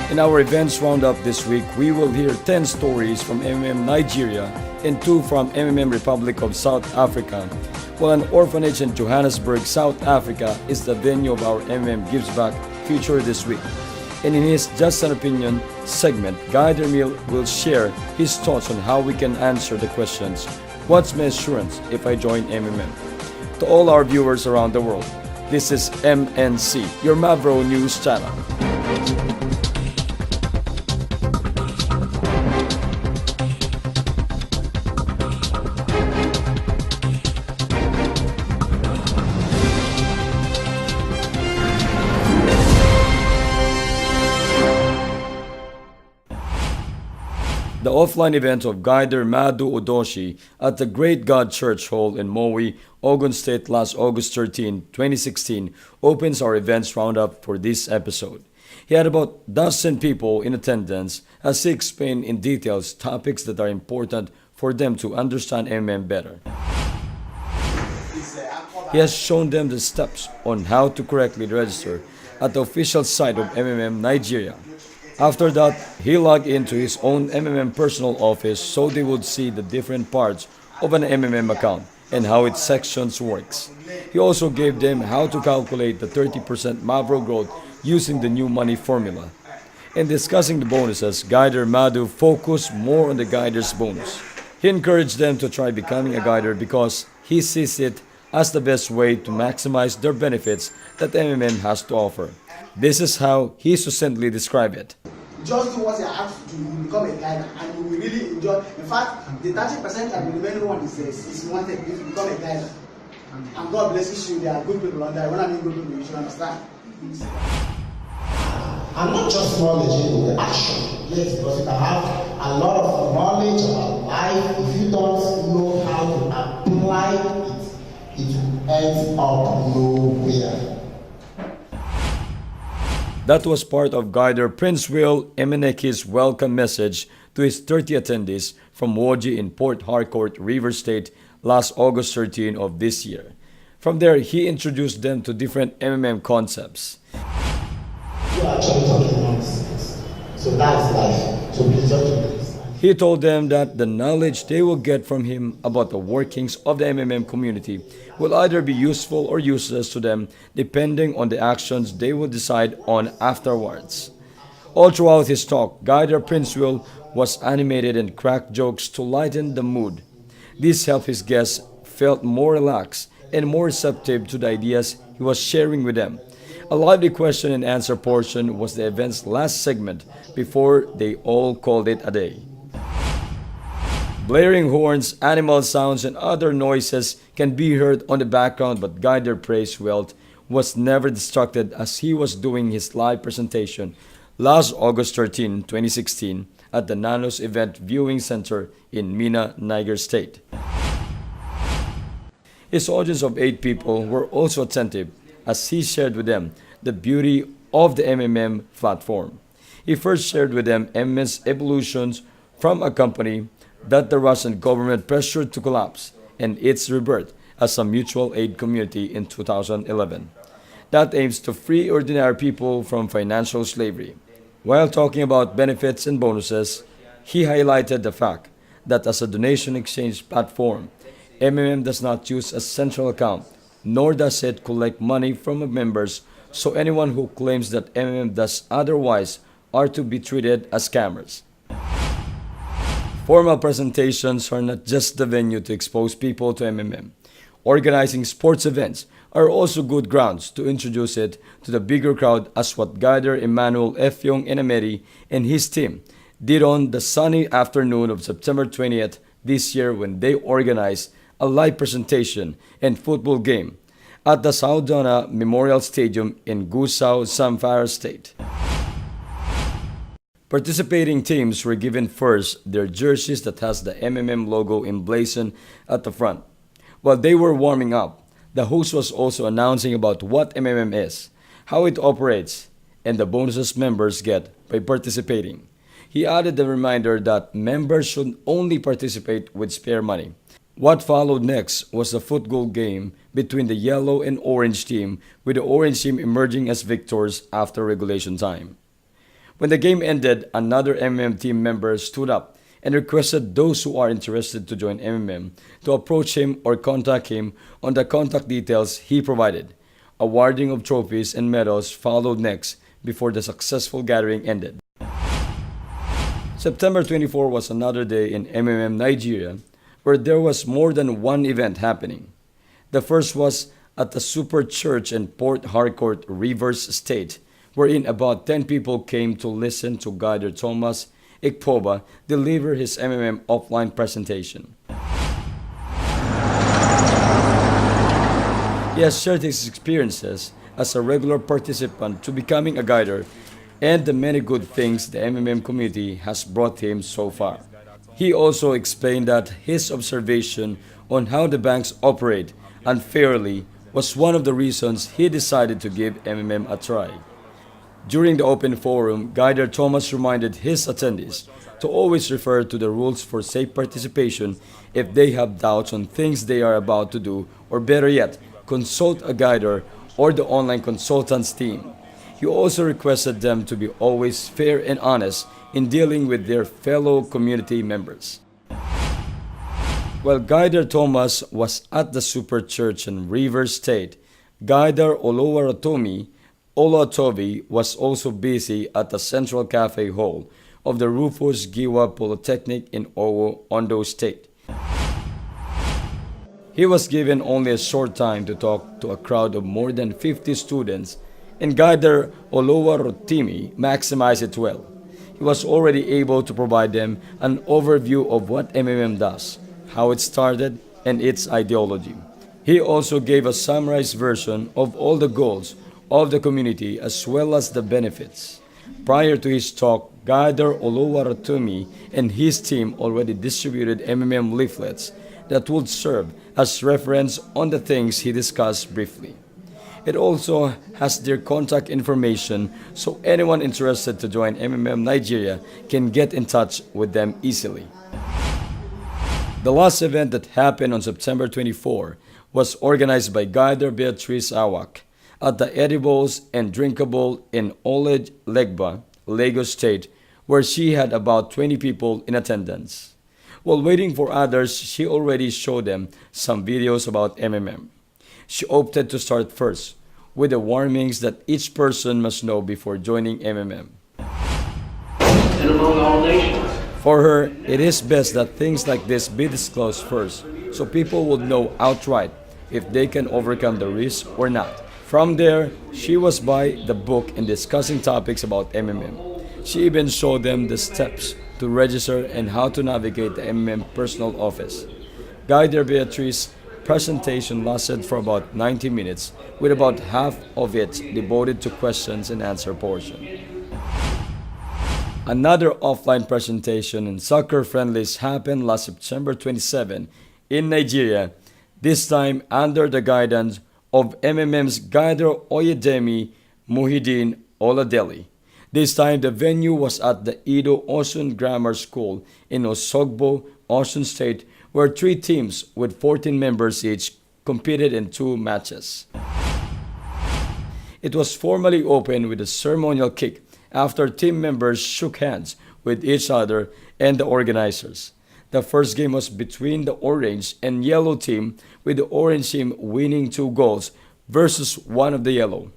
In our events roundup this week, we will hear 10 stories from MMM Nigeria and 2 from MMM Republic of South Africa, while an orphanage in Johannesburg, South Africa is the venue of our MMM Gives Back feature this week. And in his Just an Opinion segment, Guy Dermil will share his thoughts on how we can answer the questions, what's my assurance if I join MMM? To all our viewers around the world, this is MNC, your MavroNews channel. The offline event of Guider Madu Odoshi at the Great God Church Hall in Mowi, Ogun State last August 13, 2016 opens our events roundup for this episode. He had about a dozen people in attendance as he explained in details topics that are important for them to understand MMM better. He has shown them the steps on how to correctly register at the official site of MMM Nigeria. After that, he logged into his own MMM personal office so they would see the different parts of an MMM account and how its sections works. He also gave them how to calculate the 30% Mavro growth using the new money formula. In discussing the bonuses, Guider Madu focused more on the guider's bonus. He encouraged them to try becoming a guider because he sees it as the best way to maximize their benefits that MMM has to offer. This is how he succinctly described it. Just do what you have to do, you become a guider, and you will really enjoy. In fact, the 30% and the remaining one is wanted if you become a guider. And God blesses you, there are good people out there. When I mean good people, you should understand. And not just knowledge, the action. Yes, because you can have a lot of knowledge about life. If you don't know how to apply it, it will end up nowhere. That was part of Guider Prince Will Emeneki's welcome message to his 30 attendees from Woji in Port Harcourt, River State last August 13 of this year. From there, he introduced them to different MMM concepts. You are actually talking nonsense. So that's life. So please don't do this. He told them that the knowledge they will get from him about the workings of the MMM community will either be useful or useless to them depending on the actions they will decide on afterwards. All throughout his talk, Guider Prince Will was animated and cracked jokes to lighten the mood. This helped his guests felt more relaxed and more receptive to the ideas he was sharing with them. A lively question and answer portion was the event's last segment before they all called it a day. Blaring horns, animal sounds, and other noises can be heard on the background, but Guider Praise Wealth was never distracted as he was doing his live presentation last August 13, 2016 at the Nanos Event Viewing Center in Mina, Niger State. His audience of 8 people were also attentive as he shared with them the beauty of the MMM platform. He first shared with them MMM's evolutions from a company that the Russian government pressured to collapse and its rebirth as a mutual aid community in 2011 that aims to free ordinary people from financial slavery. While talking about benefits and bonuses, he highlighted the fact that as a donation exchange platform, MMM does not use a central account, nor does it collect money from members, so anyone who claims that MMM does otherwise are to be treated as scammers. Formal presentations are not just the venue to expose people to MMM. Organizing sports events are also good grounds to introduce it to the bigger crowd, as what Guider Emmanuel Efyong Enameri and his team did on the sunny afternoon of September 20th this year when they organized a live presentation and football game at the Saudana Memorial Stadium in Gusau, Zamfara State. Participating teams were given first their jerseys that has the MMM logo emblazoned at the front. While they were warming up, the host was also announcing about what MMM is, how it operates, and the bonuses members get by participating. He added the reminder that members should only participate with spare money. What followed next was a football game between the yellow and orange team, with the orange team emerging as victors after regulation time. When the game ended, another MMM team member stood up and requested those who are interested to join MMM to approach him or contact him on the contact details he provided. Awarding of trophies and medals followed next before the successful gathering ended. September 24 was another day in MMM Nigeria where there was more than one event happening. The first was at the Super Church in Port Harcourt, Rivers State, wherein about 10 people came to listen to Guider Thomas Ikpoba deliver his MMM offline presentation. He has shared his experiences as a regular participant to becoming a guider and the many good things the MMM community has brought him so far. He also explained that his observation on how the banks operate unfairly was one of the reasons he decided to give MMM a try. During the open forum, Guider Thomas reminded his attendees to always refer to the rules for safe participation if they have doubts on things they are about to do, or better yet, consult a guider or the online consultants team. He also requested them to be always fair and honest in dealing with their fellow community members. While Guider Thomas was at the Super Church in Rivers State, Guider Oluwatomi was also busy at the Central Cafe Hall of the Rufus Giwa Polytechnic in Owo, Ondo State. He was given only a short time to talk to a crowd of more than 50 students, and Guider Oluwarotimi maximized it well. He was already able to provide them an overview of what MMM does, how it started, and its ideology. He also gave a summarized version of all the goals of the community as well as the benefits. Prior to his talk, Guider Oluwarotimi and his team already distributed MMM leaflets that would serve as reference on the things he discussed briefly. It also has their contact information so anyone interested to join MMM Nigeria can get in touch with them easily. The last event that happened on September 24 was organized by Guider Beatrice Awak at the Edibles and Drinkable in Olej Legba, Lagos State, where she had about 20 people in attendance. While waiting for others, she already showed them some videos about MMM. She opted to start first with the warnings that each person must know before joining MMM. And among all nations. For her, it is best that things like this be disclosed first so people will know outright if they can overcome the risk or not. From there, she was by the book in discussing topics about MMM. She even showed them the steps to register and how to navigate the MMM personal office. Guider Beatrice's presentation lasted for about 90 minutes, with about half of it devoted to questions and answer portion. Another offline presentation in Soccer Friendlies happened last September 27 in Nigeria, this time under the guidance of MMM's Guider Oyedemi Muhyiddin Oladeli. This time the venue was at the Ido Osun Grammar School in Osogbo, Osun State, where 3 teams with 14 members each competed in 2 matches. It was formally opened with a ceremonial kick after team members shook hands with each other and the organizers. The first game was between the orange and yellow team, with the orange team winning 2 goals versus one of the yellow.